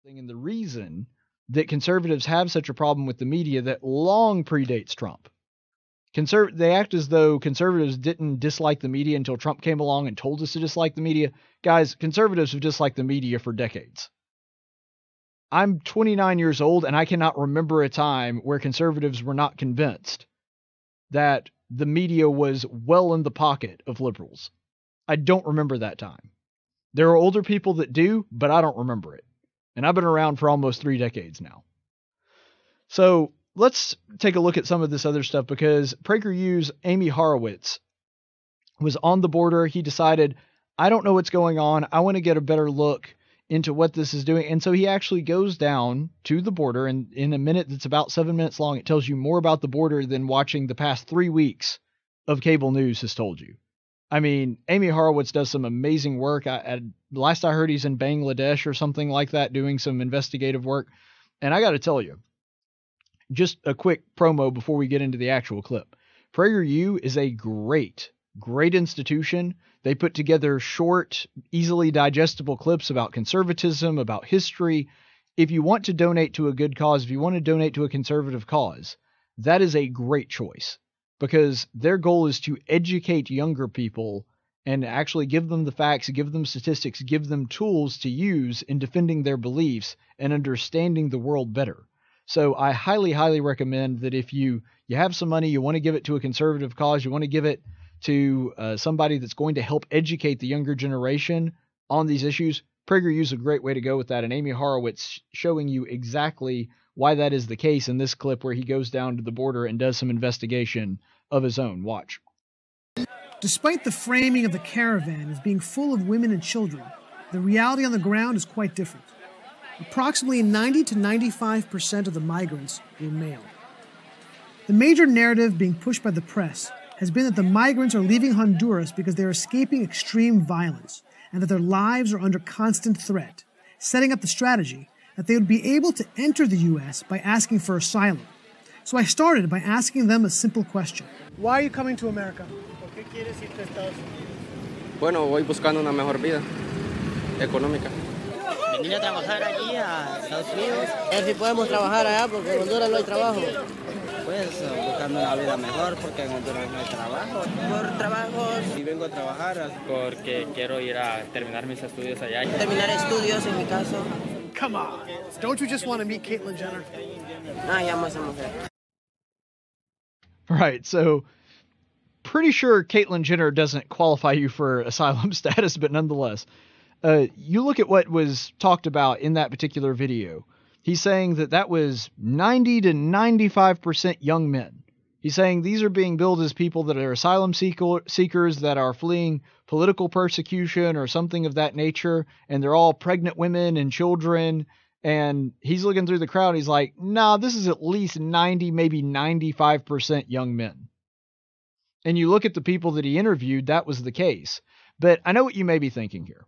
And the reason that conservatives have such a problem with the media that long predates Trump. They act as though conservatives didn't dislike the media until Trump came along and told us to dislike the media. Guys, conservatives have disliked the media for decades. I'm 29 years old, and I cannot remember a time where conservatives were not convinced that the media was well in the pocket of liberals. I don't remember that time. There are older people that do, but I don't remember it. And I've been around for almost 3 decades now. So let's take a look at some of this other stuff, because Prager U's Amy Horowitz was on the border. He decided, I don't know what's going on. I want to get a better look into what this is doing. And so he actually goes down to the border, and in a minute that's about 7 minutes long, it tells you more about the border than watching the past 3 weeks of cable news has told you. I mean, Amy Horowitz does some amazing work. Last I heard, he's in Bangladesh or something like that doing some investigative work. And I got to tell you, just a quick promo before we get into the actual clip. Prager U is a great institution. They put together short, easily digestible clips about conservatism, about history. If you want to donate to a good cause, if you want to donate to a conservative cause, that is a great choice, because their goal is to educate younger people and actually give them the facts, give them statistics, give them tools to use in defending their beliefs and understanding the world better. So I highly, highly recommend that if you have some money, you want to give it to a conservative cause, you want to give it to somebody that's going to help educate the younger generation on these issues, Prager U is a great way to go with that. And Amy Horowitz showing you exactly why that is the case in this clip, where he goes down to the border and does some investigation of his own. Watch. Despite the framing of the caravan as being full of women and children, the reality on the ground is quite different. Approximately 90 to 95% of the migrants were male. The major narrative being pushed by the press has been that the migrants are leaving Honduras because they are escaping extreme violence and that their lives are under constant threat, setting up the strategy that they would be able to enter the U.S. by asking for asylum. So I started by asking them a simple question. Why are you coming to America? ¿Por qué quieres irte a Estados Unidos? Bueno, voy buscando una mejor vida económica. Venir a trabajar aquí a Estados Unidos. A ver si podemos trabajar allá, porque en Honduras no hay trabajo. Pues buscando una vida mejor, porque en Honduras no hay trabajo. Por trabajos. Y vengo a trabajar porque quiero ir a terminar mis estudios allá. Terminar estudios en mi caso. Come on, don't you just want to meet Caitlyn Jenner? Ah, ya más mujer. Right, so pretty sure Caitlyn Jenner doesn't qualify you for asylum status, but nonetheless, you look at what was talked about in that particular video. He's saying that was 90 to 95% young men. He's saying these are being billed as people that are asylum seekers that are fleeing political persecution or something of that nature, and they're all pregnant women and children. And he's looking through the crowd. He's like, nah, this is at least 90, maybe 95% young men. And you look at the people that he interviewed, that was the case. But I know what you may be thinking here.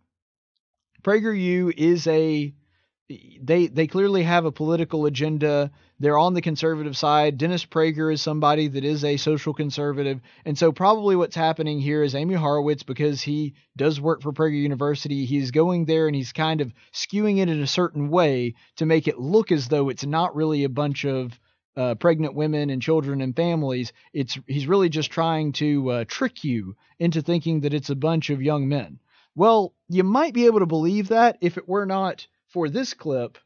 Prager U is they clearly have a political agenda. They're on the conservative side. Dennis Prager is somebody that is a social conservative. And so probably what's happening here is Amy Horowitz, because he does work for Prager University, he's going there and he's kind of skewing it in a certain way to make it look as though it's not really a bunch of pregnant women and children and families. He's really just trying to trick you into thinking that it's a bunch of young men. Well, you might be able to believe that if it were not for this clip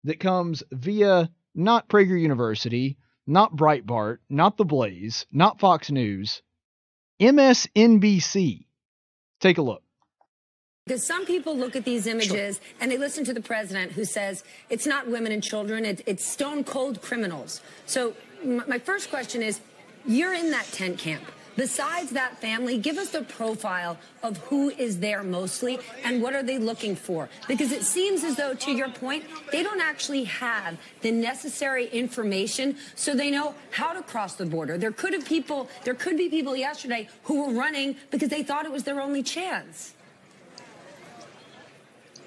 that comes via not Prager University, not Breitbart, not The Blaze, not Fox News, MSNBC. Take a look. Because some people look at these images and they listen to the president who says it's not women and children, it's stone cold criminals. So my first question is, you're in that tent camp. Besides that family, give us the profile of who is there mostly and what are they looking for? Because it seems as though, to your point, they don't actually have the necessary information so they know how to cross the border. There could be people yesterday who were running because they thought it was their only chance.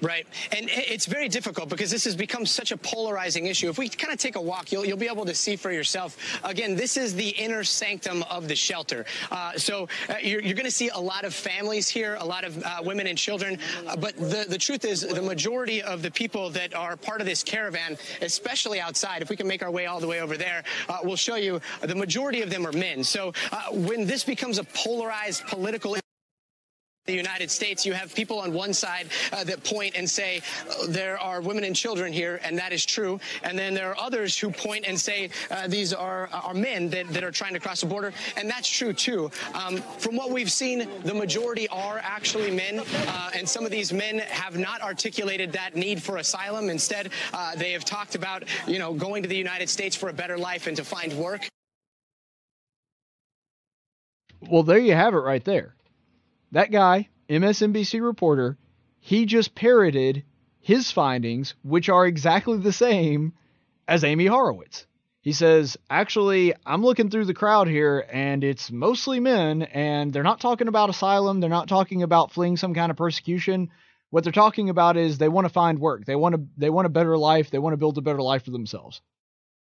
Right. And it's very difficult because this has become such a polarizing issue. If we kind of take a walk, you'll be able to see for yourself. Again, this is the inner sanctum of the shelter. So you're going to see a lot of families here, a lot of women and children. But the truth is the majority of the people that are part of this caravan, especially outside, if we can make our way all the way over there, we'll show you the majority of them are men. So when this becomes a polarized political the United States, you have people on one side that point and say there are women and children here, and that is true. And then there are others who point and say these are men that are trying to cross the border, and that's true too. From what we've seen, the majority are actually men, and some of these men have not articulated that need for asylum. Instead, they have talked about, going to the United States for a better life and to find work. Well, there you have it right there. That guy, MSNBC reporter, he just parroted his findings, which are exactly the same as Amy Horowitz. He says, actually, I'm looking through the crowd here, and it's mostly men, and they're not talking about asylum. They're not talking about fleeing some kind of persecution. What they're talking about is they want to find work. They want a better life. They want to build a better life for themselves.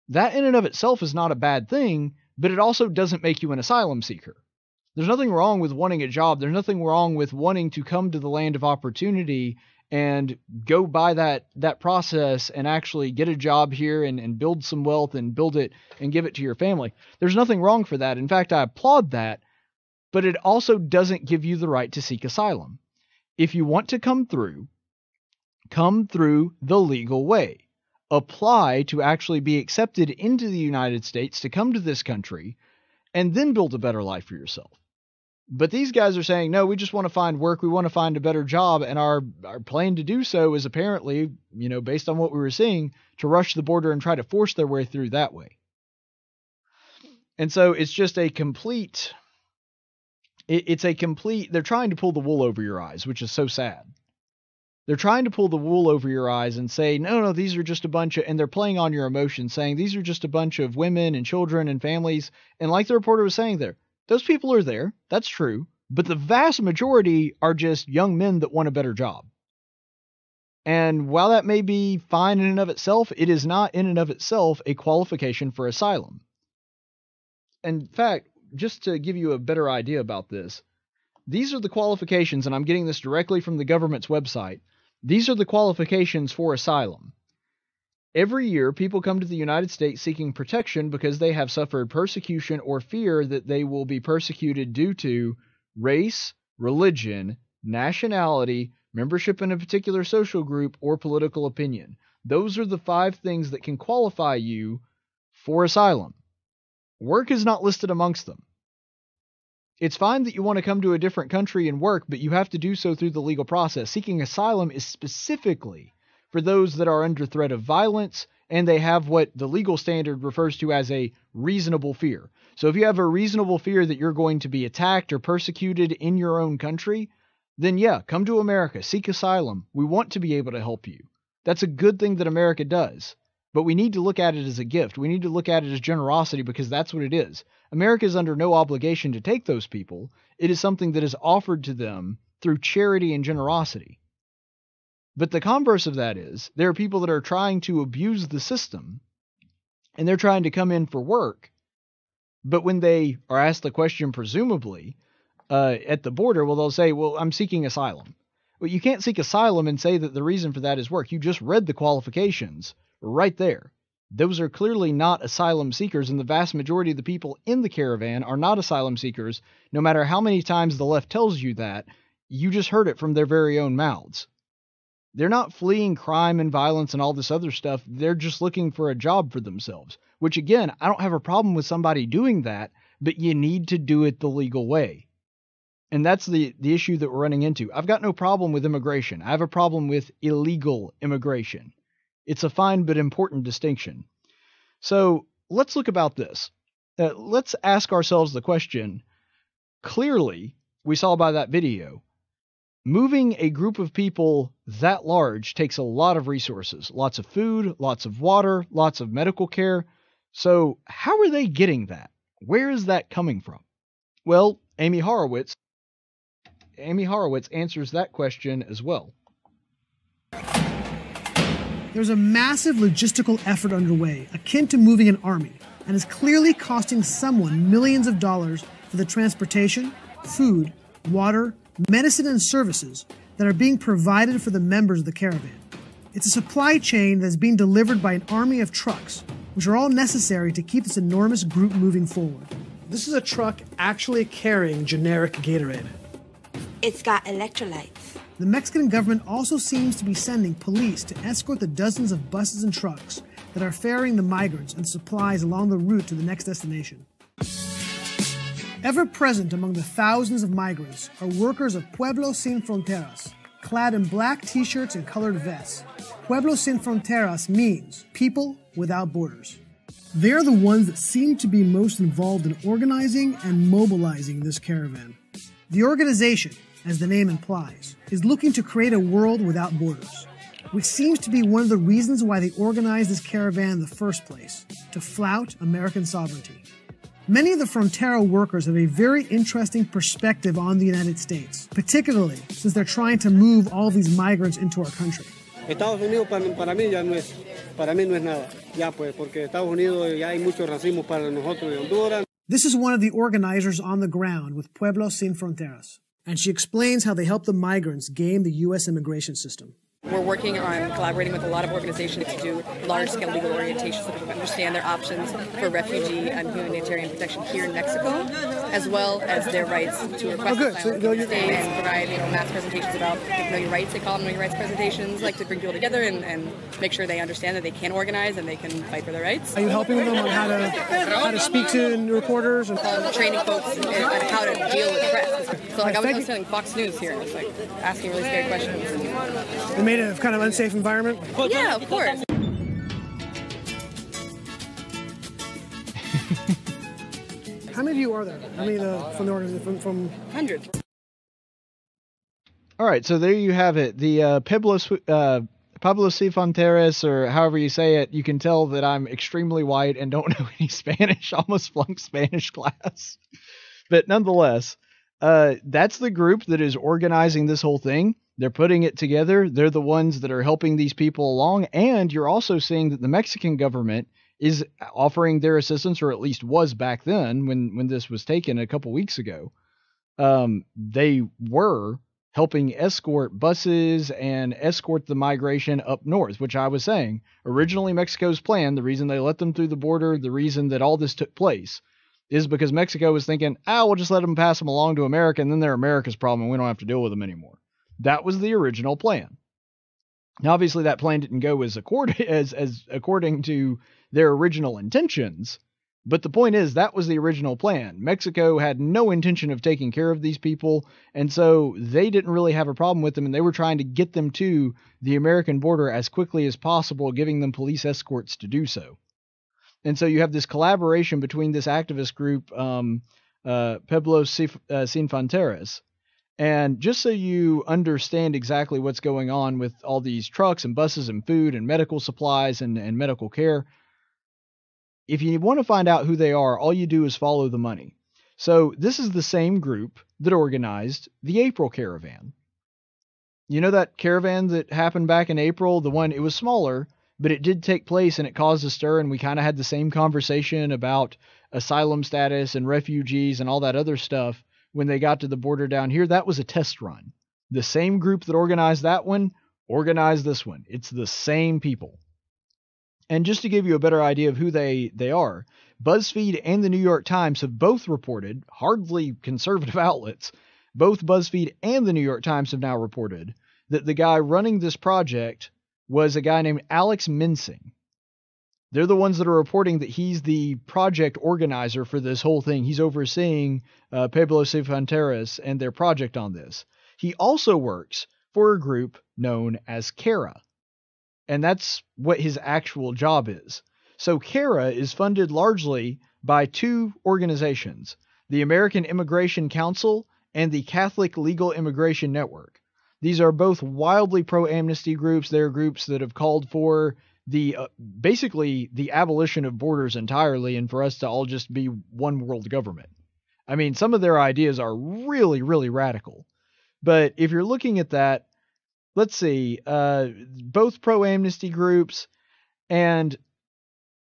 That in and of itself is not a bad thing, but it also doesn't make you an asylum seeker. There's nothing wrong with wanting a job. There's nothing wrong with wanting to come to the land of opportunity and go by that process and actually get a job here and build some wealth and build it and give it to your family. There's nothing wrong for that. In fact, I applaud that, but it also doesn't give you the right to seek asylum. If you want to come through the legal way. Apply to actually be accepted into the United States to come to this country and then build a better life for yourself. But these guys are saying, no, we just want to find work. We want to find a better job. And our plan to do so is apparently, based on what we were seeing, to rush the border and try to force their way through that way. And so it's just they're trying to pull the wool over your eyes, which is so sad. They're trying to pull the wool over your eyes and say, no, these are just a bunch of, and they're playing on your emotions, saying these are just a bunch of women and children and families. And like the reporter was saying there, those people are there. That's true. But the vast majority are just young men that want a better job. And while that may be fine in and of itself, it is not in and of itself a qualification for asylum. In fact, just to give you a better idea about this, these are the qualifications, and I'm getting this directly from the government's website. These are the qualifications for asylum. Every year, people come to the United States seeking protection because they have suffered persecution or fear that they will be persecuted due to race, religion, nationality, membership in a particular social group, or political opinion. Those are the 5 things that can qualify you for asylum. Work is not listed amongst them. It's fine that you want to come to a different country and work, but you have to do so through the legal process. Seeking asylum is specifically for those that are under threat of violence, and they have what the legal standard refers to as a reasonable fear. So if you have a reasonable fear that you're going to be attacked or persecuted in your own country, then yeah, come to America, seek asylum. We want to be able to help you. That's a good thing that America does. But we need to look at it as a gift. We need to look at it as generosity because that's what it is. America is under no obligation to take those people. It is something that is offered to them through charity and generosity. But the converse of that is there are people that are trying to abuse the system and they're trying to come in for work. But when they are asked the question, presumably, at the border, well, they'll say, well, I'm seeking asylum. Well, you can't seek asylum and say that the reason for that is work. You just read the qualifications right there. Those are clearly not asylum seekers, and the vast majority of the people in the caravan are not asylum seekers. No matter how many times the left tells you that, you just heard it from their very own mouths. They're not fleeing crime and violence and all this other stuff. They're just looking for a job for themselves, which again, I don't have a problem with somebody doing that, but you need to do it the legal way. And that's the issue that we're running into. I've got no problem with immigration. I have a problem with illegal immigration. It's a fine but important distinction. So let's look about this. Let's ask ourselves the question. Clearly, we saw by that video, moving a group of people that large takes a lot of resources, lots of food, lots of water, lots of medical care. So how are they getting that? Where is that coming from? Well, Amy Horowitz answers that question as well. There's a massive logistical effort underway, akin to moving an army, and is clearly costing someone millions of dollars for the transportation, food, water, medicine, and services that are being provided for the members of the caravan. It's a supply chain that is being delivered by an army of trucks, which are all necessary to keep this enormous group moving forward. This is a truck actually carrying generic Gatorade. It's got electrolytes. The Mexican government also seems to be sending police to escort the dozens of buses and trucks that are ferrying the migrants and supplies along the route to the next destination. Ever present among the thousands of migrants are workers of Pueblos Sin Fronteras, clad in black t-shirts and colored vests. Pueblos Sin Fronteras means people without borders. They are the ones that seem to be most involved in organizing and mobilizing this caravan. The organization, as the name implies, is looking to create a world without borders, which seems to be one of the reasons why they organized this caravan in the first place, to flout American sovereignty. Many of the Frontera workers have a very interesting perspective on the United States, particularly since they're trying to move all these migrants into our country. Estados Unidos para mí no es nada, ya pues, porque Estados Unidos ya hay mucho racismo para nosotros de Honduras. This is one of the organizers on the ground with Pueblos Sin Fronteras, and she explains how they help the migrants game the U.S. immigration system. We're working on collaborating with a lot of organizations to do large-scale legal orientation so people understand their options for refugee and humanitarian protection here in Mexico, as well as their rights to request asylum in the States and provide mass presentations about Know Your Rights. They call them Know Your Rights presentations, like to bring people together and make sure they understand that they can organize and they can fight for their rights. Are you helping them on how to speak to reporters? And training folks on how to deal with press. So like I was telling Fox News here, it's like asking really scary questions. They made a kind of unsafe environment? Yeah, of course. How many of you are there? How many from the organization? From hundreds. All right, so there you have it. The Pablo Cifonteres, or however you say it, you can tell that I'm extremely white and don't know any Spanish. Almost flunked Spanish class. But nonetheless, that's the group that is organizing this whole thing. They're putting it together. They're the ones that are helping these people along. And you're also seeing that the Mexican government is offering their assistance, or at least was back then when this was taken a couple weeks ago. They were helping escort buses and escort the migration up north, which I was saying. Originally, Mexico's plan, the reason they let them through the border, the reason that all this took place, is because Mexico was thinking, we'll just let them pass them along to America, and then they're America's problem, and we don't have to deal with them anymore. That was the original plan. Now, obviously, that plan didn't go as according to their original intentions, but the point is that was the original plan. Mexico had no intention of taking care of these people, and so they didn't really have a problem with them, and they were trying to get them to the American border as quickly as possible, giving them police escorts to do so. And so you have this collaboration between this activist group, Pueblos Sin Fronteras. And just so you understand exactly what's going on with all these trucks and buses and food and medical supplies and medical care, if you want to find out who they are, all you do is follow the money. So this is the same group that organized the April Caravan. You know that caravan that happened back in April? The one, it was smaller, but it did take place and it caused a stir, and we kind of had the same conversation about asylum status and refugees and all that other stuff. When they got to the border down here, that was a test run. The same group that organized that one organized this one. It's the same people. And just to give you a better idea of who they are, BuzzFeed and the New York Times have both reported, hardly conservative outlets, both BuzzFeed and the New York Times have now reported that the guy running this project was a guy named Alex Mincing. They're the ones that are reporting that he's the project organizer for this whole thing. He's overseeing Pueblos Sin Fronteras and their project on this. He also works for a group known as CARA. And that's what his actual job is. So CARA is funded largely by two organizations, the American Immigration Council and the Catholic Legal Immigration Network. These are both wildly pro-amnesty groups. They're groups that have called for basically the abolition of borders entirely, and for us to all just be one world government. I mean, some of their ideas are really, really radical. But if you're looking at that, let's see, both pro-amnesty groups and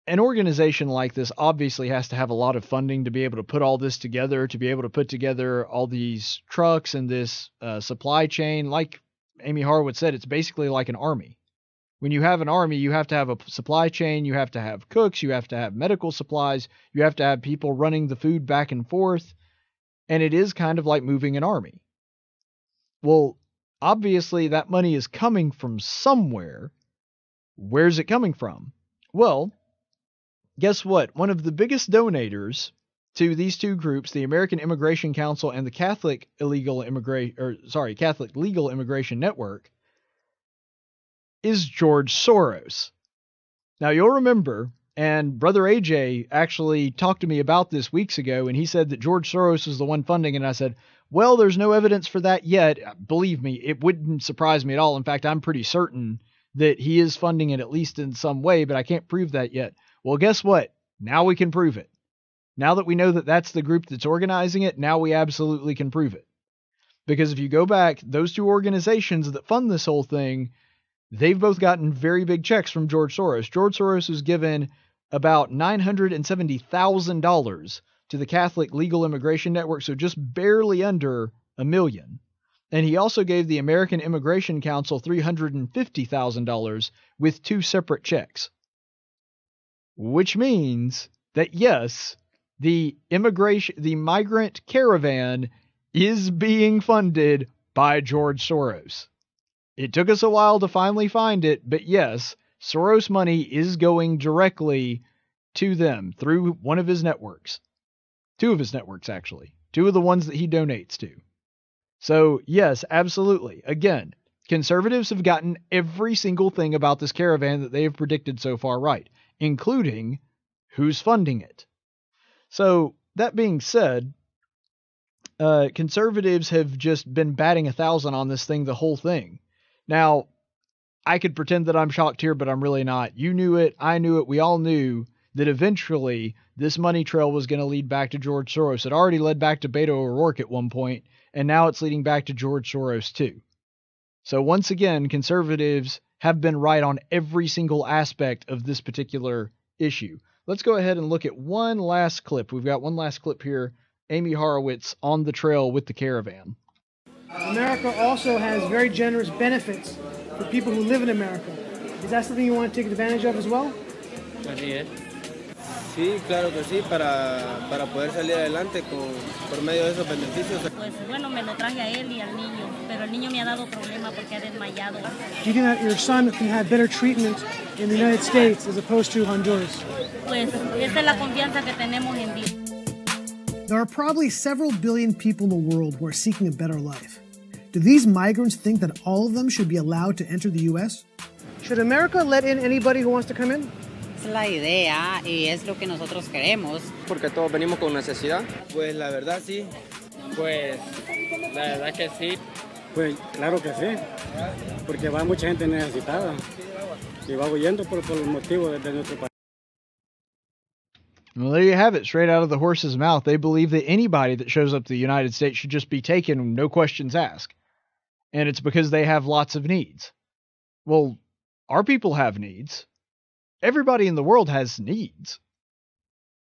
an organization like this obviously has to have a lot of funding to be able to put all this together, to be able to put together all these trucks and this supply chain. Like Amy Horowitz said, it's basically like an army. When you have an army, you have to have a supply chain, you have to have cooks, you have to have medical supplies, you have to have people running the food back and forth, and it is kind of like moving an army. Well, obviously that money is coming from somewhere. Where's it coming from? Well, guess what? One of the biggest donators to these two groups, the American Immigration Council and the Catholic Legal Immigration Network, is George Soros. Now, you'll remember, and Brother AJ actually talked to me about this weeks ago, and he said that George Soros was the one funding it, and I said, well, there's no evidence for that yet. Believe me, it wouldn't surprise me at all. In fact, I'm pretty certain that he is funding it at least in some way, but I can't prove that yet. Well, guess what? Now we can prove it. Now that we know that that's the group that's organizing it, now we absolutely can prove it. Because if you go back, those two organizations that fund this whole thing, they've both gotten very big checks from George Soros. George Soros was given about $970,000 to the Catholic Legal Immigration Network, so just barely under $1 million. And he also gave the American Immigration Council $350,000 with two separate checks. Which means that, yes, the Migrant Caravan is being funded by George Soros. It took us a while to finally find it, but yes, Soros money is going directly to them through one of his networks. Two of his networks, actually. Two of the ones that he donates to. So, yes, absolutely. Again, conservatives have gotten every single thing about this caravan that they have predicted so far right, including who's funding it. So, that being said, conservatives have just been batting 1,000 on this thing the whole thing. Now, I could pretend that I'm shocked here, but I'm really not. You knew it. I knew it. We all knew that eventually this money trail was going to lead back to George Soros. It already led back to Beto O'Rourke at one point, and now it's leading back to George Soros too. So once again, conservatives have been right on every single aspect of this particular issue. Let's go ahead and look at one last clip. We've got one last clip here. Amy Horowitz on the trail with the caravan. America also has very generous benefits for people who live in America. Is that something you want to take advantage of as well? Así es. Sí, claro que sí, para poder salir adelante por medio de esos beneficios. Pues bueno, me lo traje a él y al niño, pero el niño me ha dado problema porque ha desmayado. Do you think that your son can have better treatment in the United States as opposed to Honduras? Pues esa es la confianza que tenemos en Dios. There are probably several billion people in the world who are seeking a better life. Do these migrants think that all of them should be allowed to enter the U.S.? Should America let in anybody who wants to come in? Es la idea y es lo que nosotros queremos. Porque todos venimos con necesidad. Pues la verdad sí. Pues la verdad que sí. Pues claro que sí. Porque va mucha gente necesitada. Y va huyendo por el motivo de nuestro país. Well, there you have it, straight out of the horse's mouth. They believe that anybody that shows up to the United States should just be taken, no questions asked. And it's because they have lots of needs. Well, our people have needs. Everybody in the world has needs.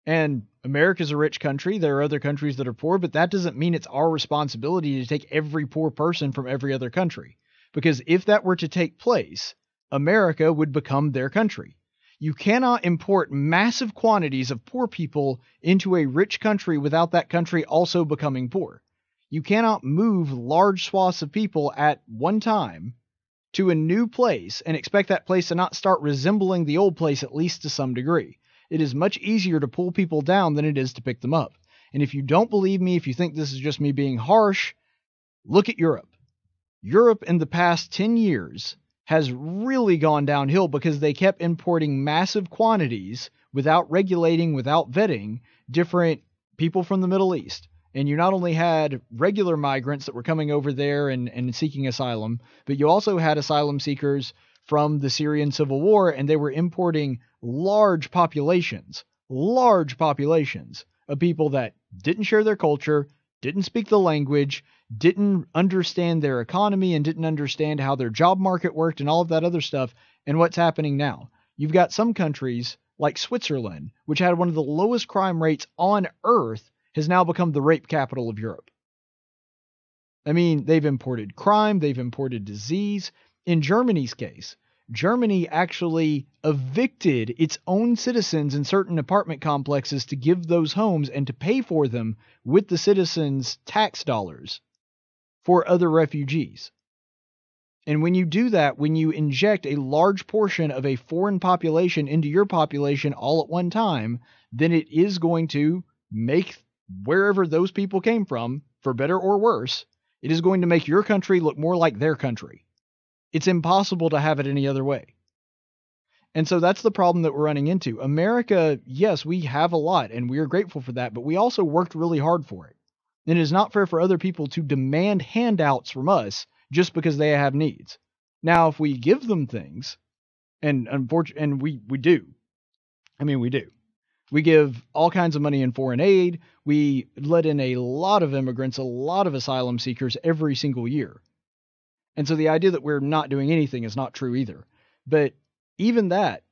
And America's a rich country. There are other countries that are poor, but that doesn't mean it's our responsibility to take every poor person from every other country. Because if that were to take place, America would become their country. You cannot import massive quantities of poor people into a rich country without that country also becoming poor. You cannot move large swaths of people at one time to a new place and expect that place to not start resembling the old place at least to some degree. It is much easier to pull people down than it is to pick them up. And if you don't believe me, if you think this is just me being harsh, look at Europe. Europe in the past 10 years has really gone downhill because they kept importing massive quantities without regulating, without vetting different people from the Middle East. And you not only had regular migrants that were coming over there and seeking asylum, but you also had asylum seekers from the Syrian civil war, and they were importing large populations of people that didn't share their culture, didn't speak the language, didn't understand their economy and didn't understand how their job market worked and all of that other stuff. And what's happening now? You've got some countries like Switzerland, which had one of the lowest crime rates on earth, has now become the rape capital of Europe. I mean, they've imported crime, they've imported disease. In Germany's case, Germany actually evicted its own citizens in certain apartment complexes to give those homes and to pay for them with the citizens' tax dollars for other refugees. And when you do that, when you inject a large portion of a foreign population into your population all at one time, then it is going to make wherever those people came from, for better or worse, it is going to make your country look more like their country. It's impossible to have it any other way. And so that's the problem that we're running into. America, yes, we have a lot, and we are grateful for that, but we also worked really hard for it. And it is not fair for other people to demand handouts from us just because they have needs. Now, if we give them things, and we do. I mean, we do. We give all kinds of money in foreign aid. We let in a lot of immigrants, a lot of asylum seekers every single year. And so the idea that we're not doing anything is not true either. But even that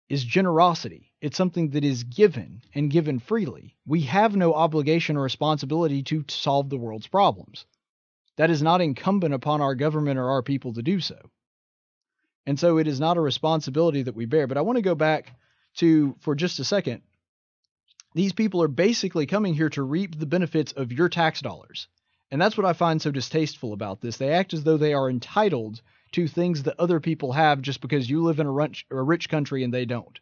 is generosity. It's something that is given and given freely. We have no obligation or responsibility to solve the world's problems. That is not incumbent upon our government or our people to do so. And so it is not a responsibility that we bear. But I want to go back to, for just a second, these people are basically coming here to reap the benefits of your tax dollars. And that's what I find so distasteful about this. They act as though they are entitled to things that other people have just because you live in a rich country and they don't.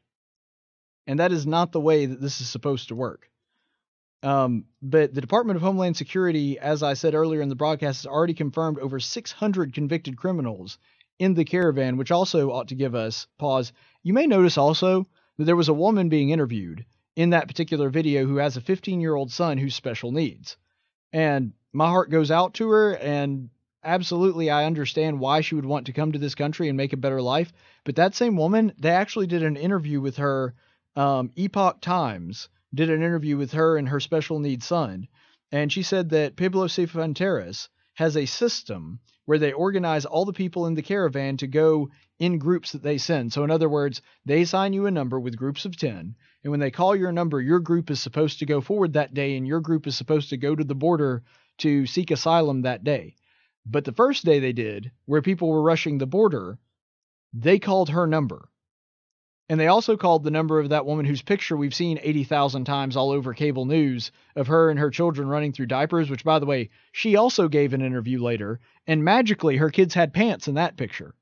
And that is not the way that this is supposed to work. But the Department of Homeland Security, as I said earlier in the broadcast, has already confirmed over 600 convicted criminals in the caravan, which also ought to give us pause. You may notice also that there was a woman being interviewed in that particular video who has a 15-year-old son who's special needs. And my heart goes out to her, and absolutely I understand why she would want to come to this country and make a better life. But that same woman, they actually did an interview with her. Epoch Times did an interview with her and her special needs son. And she said that Pueblo Cifuentes has a system where they organize all the people in the caravan to go in groups that they send. So in other words, they assign you a number with groups of 10. And when they call your number, your group is supposed to go forward that day, and your group is supposed to go to the border to seek asylum that day. But the first day they did, where people were rushing the border, they called her number. And they also called the number of that woman whose picture we've seen 80,000 times all over cable news of her and her children running through diapers, which, by the way, she also gave an interview later, and magically her kids had pants in that picture.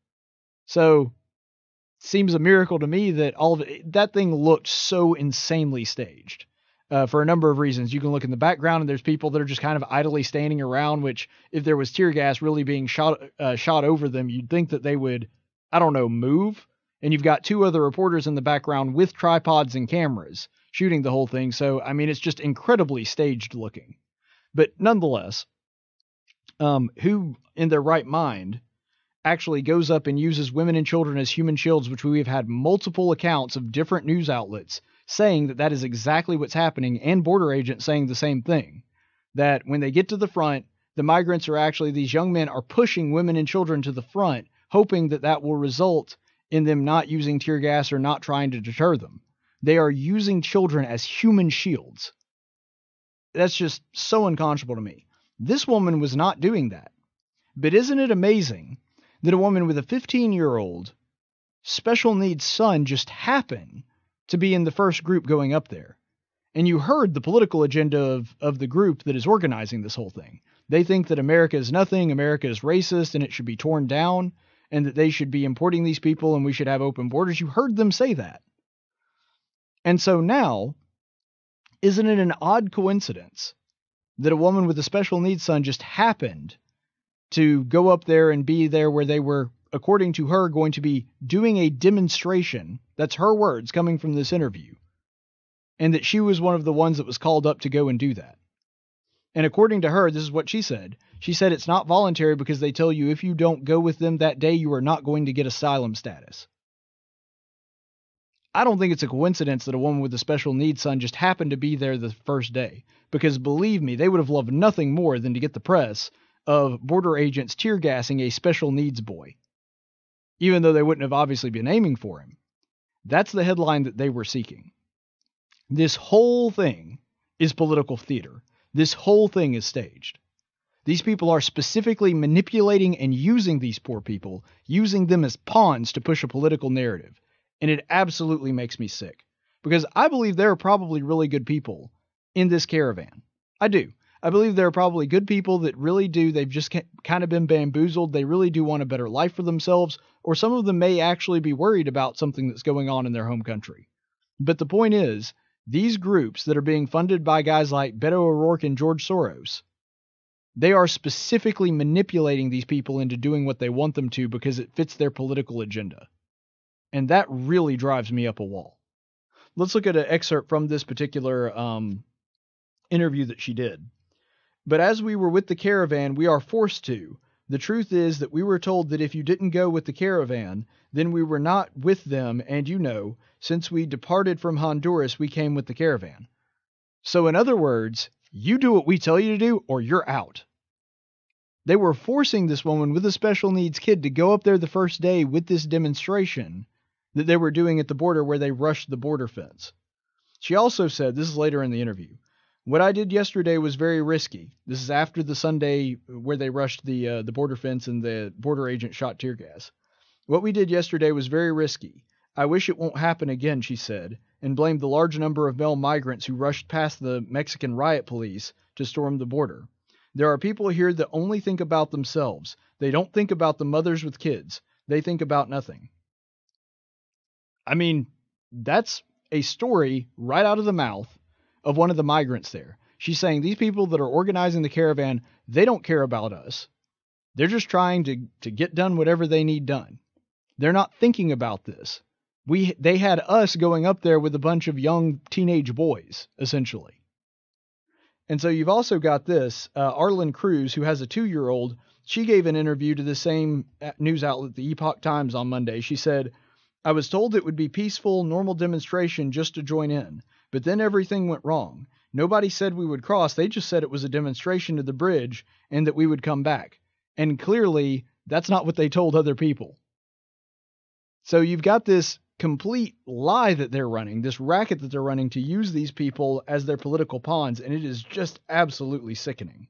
So seems a miracle to me that that thing looked so insanely staged for a number of reasons. You can look in the background and there's people that are just kind of idly standing around, which if there was tear gas really being shot over them, you'd think that they would, I don't know, move. And you've got two other reporters in the background with tripods and cameras shooting the whole thing. So, I mean, it's just incredibly staged looking. But nonetheless, who in their right mind actually goes up and uses women and children as human shields, which we have had multiple accounts of different news outlets saying that that is exactly what's happening, and border agents saying the same thing, that when they get to the front, the migrants are actually, these young men are pushing women and children to the front, hoping that that will result in them not using tear gas or not trying to deter them. They are using children as human shields. That's just so unconscionable to me. This woman was not doing that. But isn't it amazing that a woman with a 15-year-old special needs son just happened to be in the first group going up there? And you heard the political agenda of the group that is organizing this whole thing. They think that America is nothing, America is racist, and it should be torn down, and that they should be importing these people and we should have open borders. You heard them say that. And so now, isn't it an odd coincidence that a woman with a special needs son just happened to go up there and be there where they were, according to her, going to be doing a demonstration? That's her words coming from this interview. And that she was one of the ones that was called up to go and do that. And according to her, this is what she said. She said it's not voluntary because they tell you if you don't go with them that day, you are not going to get asylum status. I don't think it's a coincidence that a woman with a special needs son just happened to be there the first day. Because believe me, they would have loved nothing more than to get the press of border agents tear gassing a special needs boy, even though they wouldn't have obviously been aiming for him. That's the headline that they were seeking. This whole thing is political theater. This whole thing is staged. These people are specifically manipulating and using these poor people, using them as pawns to push a political narrative. And it absolutely makes me sick. Because I believe there are probably really good people in this caravan. I do. I believe there are probably good people that really do. They've just kind of been bamboozled. They really do want a better life for themselves. Or some of them may actually be worried about something that's going on in their home country. But the point is, these groups that are being funded by guys like Beto O'Rourke and George Soros, they are specifically manipulating these people into doing what they want them to because it fits their political agenda. And that really drives me up a wall. Let's look at an excerpt from this particular interview that she did. But as we were with the caravan, we are forced to. The truth is that we were told that if you didn't go with the caravan, then we were not with them, and you know, since we departed from Honduras, we came with the caravan. So in other words, you do what we tell you to do, or you're out. They were forcing this woman with a special needs kid to go up there the first day with this demonstration that they were doing at the border where they rushed the border fence. She also said, this is later in the interview, what I did yesterday was very risky. This is after the Sunday where they rushed the border fence and the border agent shot tear gas. What we did yesterday was very risky. I wish it won't happen again, she said, and blamed the large number of male migrants who rushed past the Mexican riot police to storm the border. There are people here that only think about themselves. They don't think about the mothers with kids. They think about nothing. I mean, that's a story right out of the mouth of one of the migrants there. She's saying these people that are organizing the caravan, they don't care about us. They're just trying to get done whatever they need done. They're not thinking about this. They had us going up there with a bunch of young teenage boys, essentially. And so you've also got this, Arlen Cruz, who has a 2-year-old. She gave an interview to the same news outlet, the Epoch Times, on Monday. She said, I was told it would be peaceful, normal demonstration just to join in. But then everything went wrong. Nobody said we would cross. They just said it was a demonstration to the bridge and that we would come back. And clearly, that's not what they told other people. So you've got this complete lie that they're running, this racket that they're running to use these people as their political pawns, and it is just absolutely sickening.